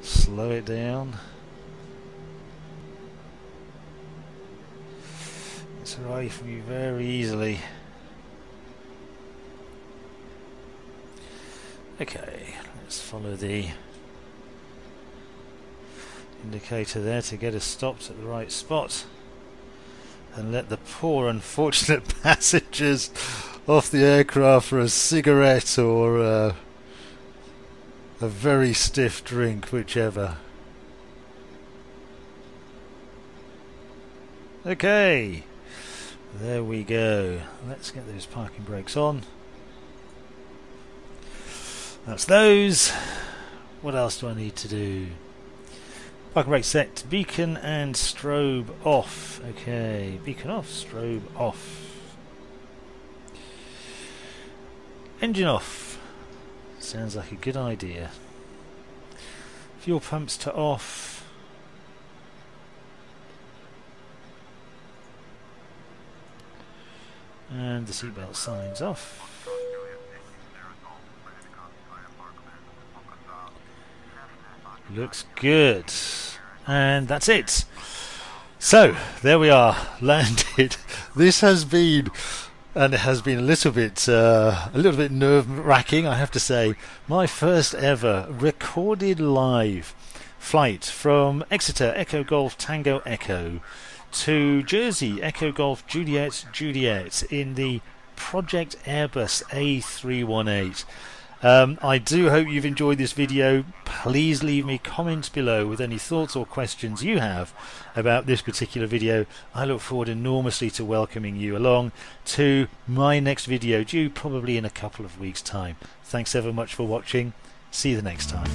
Slow it down. It's away from you very easily. Okay, let's follow the indicator there to get us stopped at the right spot and let the poor unfortunate passengers off the aircraft for a cigarette or a very stiff drink, whichever. Okay, there we go. Let's get those parking brakes on. That's those. What else do I need to do? Parking brake set, beacon and strobe off. Okay, beacon off, strobe off. Engine off. Sounds like a good idea. Fuel pumps to off. And the seatbelt signs off. Looks good. And that's it. So, there we are, landed. This has been, and it has been a little bit nerve-wracking, I have to say. My first ever recorded live flight from Exeter, Echo Golf Tango Echo, to Jersey, Echo Golf Juliet Juliet, in the Project Airbus A318. I do hope you've enjoyed this video. Please leave me comments below with any thoughts or questions you have about this particular video. I look forward enormously to welcoming you along to my next video, due probably in a couple of weeks' time. Thanks ever much for watching. See you the next time.